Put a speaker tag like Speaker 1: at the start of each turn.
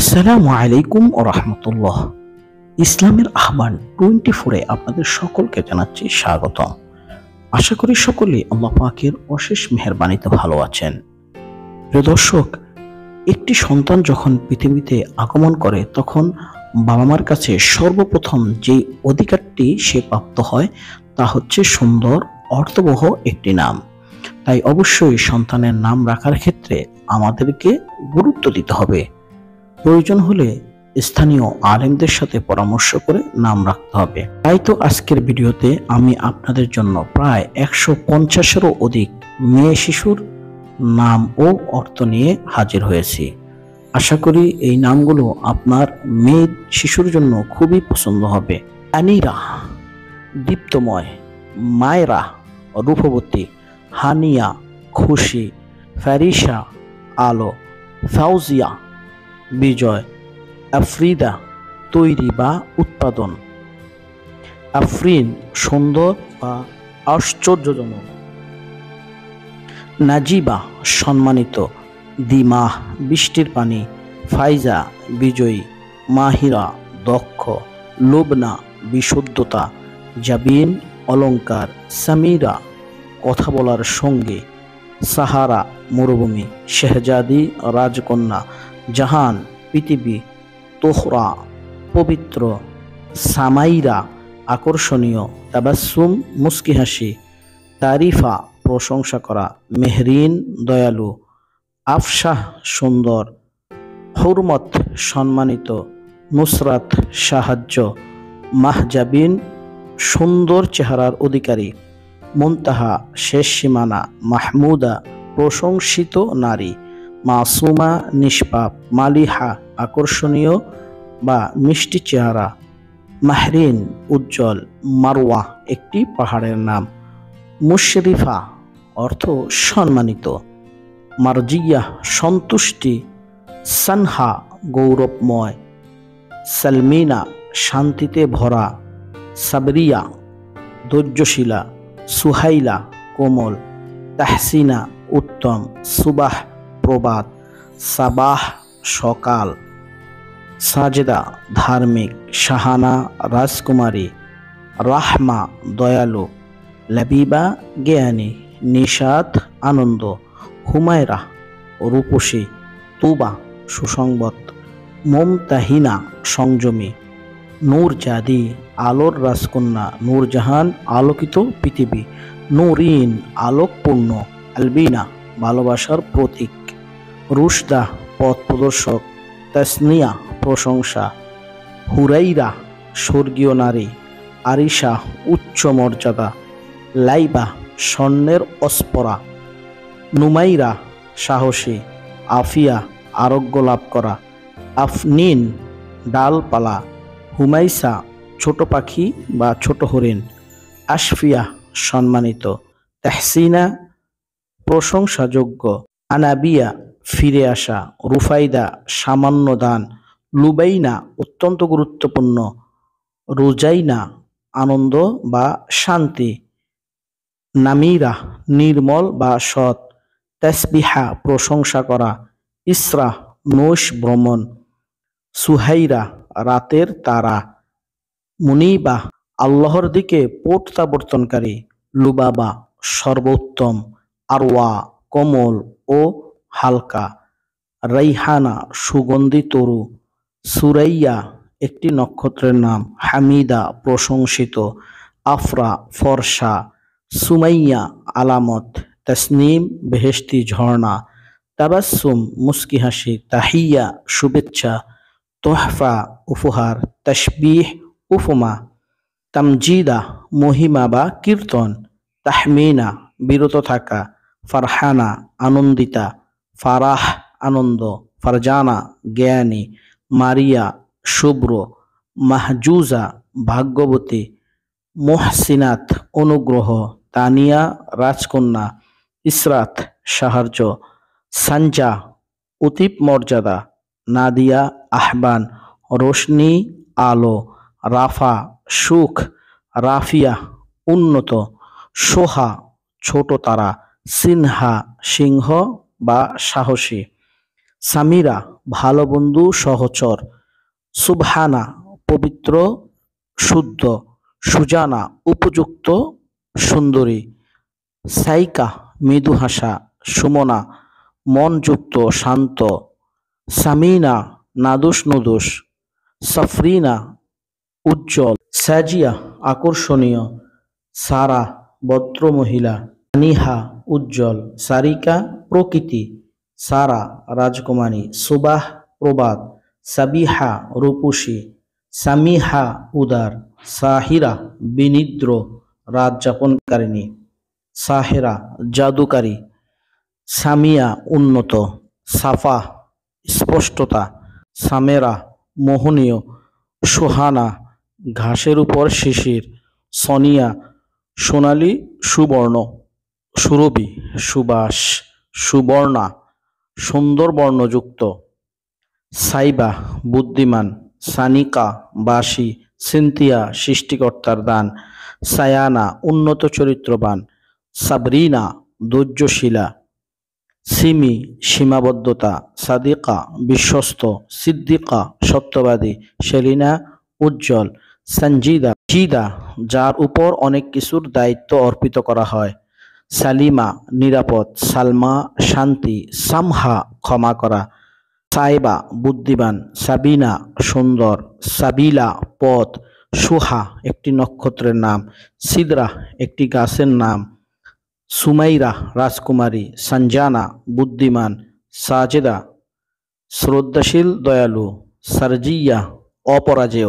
Speaker 1: আসসালামু আলাইকুম ও রহমতুল্লাহ। ইসলামের আহ্বান 24-এ আপনাদের সকলকে জানাচ্ছি স্বাগতম। আশা করি সকলেই আল্লাহ পাকের অশেষ মেহেরবানিতে ভালো আছেন। প্রিয় দর্শক, একটি সন্তান যখন পৃথিবীতে আগমন করে তখন বাবা মার কাছে সর্বপ্রথম যে অধিকারটি সে প্রাপ্ত হয় তা হচ্ছে সুন্দর অর্থবহ একটি নাম। তাই অবশ্যই সন্তানের নাম রাখার ক্ষেত্রে আমাদেরকে গুরুত্ব দিতে হবে। প্রয়োজন হলে স্থানীয় আলেমদের সাথে পরামর্শ করে নাম রাখতে হবে। তাই তো আজকের ভিডিওতে আমি আপনাদের জন্য প্রায় 150-এরও অধিক মেয়ে শিশুর নাম ও অর্থ নিয়ে হাজির হয়েছি। আশা করি এই নামগুলো আপনার মেয়ে শিশুর জন্য খুবই পছন্দ হবে। আনিরা দীপ্তময়, মায়রা রূপবতী, হানিয়া খুশি, ফারিসা আলো, ফাউজিয়া বিজয়, আফ্রিদা তৈরি বা উৎপাদন, আফরিন সুন্দর বা আশ্চর্যজনক, নাজিবা সম্মানিত, দিমাহ বৃষ্টির পানি, ফাইজা বিজয়ী, মাহিরা দক্ষ, লুবনা বিশুদ্ধতা, জাবিন অলংকার, সামিরা কথা বলার সঙ্গী, সাহারা মরুভূমি, শেহজাদি রাজকন্যা, জাহান পৃথিবী, তোহরা পবিত্র, সামাইরা আকর্ষণীয়, তাবাসসুম মুস্কি হাসি, তারিফা প্রশংসা করা, মেহরিন দয়ালু, আফশাহ সুন্দর, হুরমত সম্মানিত, নুসরাত সাহায্য, মাহজাবিন সুন্দর চেহারার অধিকারী, মুনতাহা শেষ সীমানা, মাহমুদা প্রশংসিত নারী, মাসুমা নিষ্পাপ, মালিহা আকর্ষণীয় বা মিষ্টি চেহারা, মাহরিন উজ্জ্বল, মারওয়া একটি পাহাড়ের নাম, মুশরিফা অর্থ সম্মানিত, মারজিয়া সন্তুষ্টি, সানহা গৌরবময়, সালমিনা শান্তিতে ভরা, সাবরিয়া ধৈর্যশীলা, সুহাইলা কোমল, তাহসিনা উত্তম, সুবাহ প্রবাদ, সাবাহ সকাল, সাজেদা ধার্মিক, শাহানা রাজকুমারী, রাহমা দয়ালু, লাবিবা জ্ঞানী, নিশাত আনন্দ, হুমায়রা রূপসী, তুবা সুসংবাদ, মুমতাহিনা সংযমী, নূরজাদি আলোর রাজকন্যা, নূরজাহান আলোকিত পৃথিবী, নূরিন আলোকপূর্ণ, আলবিনা ভালোবাসার প্রতীক, রুশদা পথ প্রদর্শক, তাসনিয়া প্রশংসা, হুরাইরা স্বর্গীয় নারী, আরিশা উচ্চ মর্যাদা, লাইবা স্বর্ণের অস্পরা, নুমাইরা সাহসী, আফিয়া আরোগ্য লাভ করা, আফনিন ডালপালা, হুমাইসা ছোট পাখি বা ছোট হরিণ, আশফিয়া সম্মানিত, তাহসিনা প্রশংসাযোগ্য, আনাবিয়া ফিরে আসা, রুফাইদা সামান্য দান, লুবাইনা অত্যন্ত গুরুত্বপূর্ণ, রুজাইনা আনন্দ বা শান্তি, নামিরা নির্মল বা সৎ, তাসবিহা প্রশংসা করা, ইসরা নৈশ ভ্রমণ, সুহাইরা রাতের তারা, মুনিবা আল্লাহর দিকে প্রত্যাবর্তনকারী, লুবাবা সর্বোত্তম, আরওয়া কোমল ও হালকা, রাইহানা সুগন্ধি তরু, সুরাইয়া একটি নক্ষত্রের নাম, হামিদা প্রশংসিত, আফরা ফরসা, সুমাইয়া আলামত, তাসনিম বেহেশতি ঝর্ণা, তাবাসসুম মুস্কি হাসি, তাহিয়া শুভেচ্ছা, তোহফা উপহার, তাসবিহ উপমা, তামজিদা মহিমা বা কীর্তন, তাহমিনা বিরত থাকা, ফারহানা আনন্দিতা, ফারাহ আনন্দ, ফারজানা জ্ঞানী, মারিয়া শুভ্র, মাহজুজা ভাগ্যবতী, মুহসিনাত অনুগ্রহ, তানিয়া রাজকন্যা, ইসরাত সাহায্য, সানজা অতীব মর্যাদা, নাদিয়া আহ্বান, রোশনি আলো, রাফা সুখ, রাফিয়া উন্নত, সোহা ছোট তারা, সিনহা সিংহ বা সাহসী, সামিরা ভালো বন্ধু, সহচর। সুবহানা, পবিত্র, শুদ্ধ। সুজানা, উপযুক্ত, সুন্দরী। সাইকা, মৃদু হাসা। সুমনা, মনযুক্ত, শান্ত। সামিনা, নাদুস নুদুস। সাফরিনা, উজ্জ্বল। সাজিয়া, আকর্ষণীয়। সারা, ভদ্র মহিলা। সানিহা, উজ্জ্বল। সারিকা, প্রকৃতি। সারা, রাজকুমারী। সুবাহ, প্রবাদ। সাবিহা, রূপসী। সামিহা, উদার। সাহিরা, বিনিদ্র, রাত যাপনকারিণী। সাহেরা, জাদুকারী। সামিয়া, উন্নত। সাফা, স্পষ্টতা। সামেরা, মোহনীয়। সুহানা, ঘাসের উপর শিশির। সনিয়া, সোনালী, সুবর্ণ। সুরভি, সুবাস। সুবর্ণা, সুন্দর বর্ণযুক্ত। সাইবা, বুদ্ধিমান। সানিকা, বাসী। সিনথিয়া, সৃষ্টিকর্তার দান। সায়ানা, উন্নত চরিত্রবান। সাবরিনা, ধৈর্যশীলা। সিমি, সীমাবদ্ধতা। সাদিকা, বিশ্বস্ত। সিদ্দিকা, সত্যবাদী। সেলিনা, উজ্জ্বল। সঞ্জিদা, জিদা, যার উপর অনেক কিছুর দায়িত্ব অর্পিত করা হয়। সালিমা, নিরাপদ। সালমা, শান্তি। সামহা, ক্ষমা করা। সাইবা, বুদ্ধিমান। সাবিনা, সুন্দর। সাবিলা, পথ। সুহা, একটি নক্ষত্রের নাম। সিদরা, একটি গাছের নাম। সুমাইরা, রাজকুমারী। সঞ্জানা, বুদ্ধিমান। সাজেদা, শ্রদ্ধাশীল, দয়ালু। সারজিয়া, অপরাজেয়।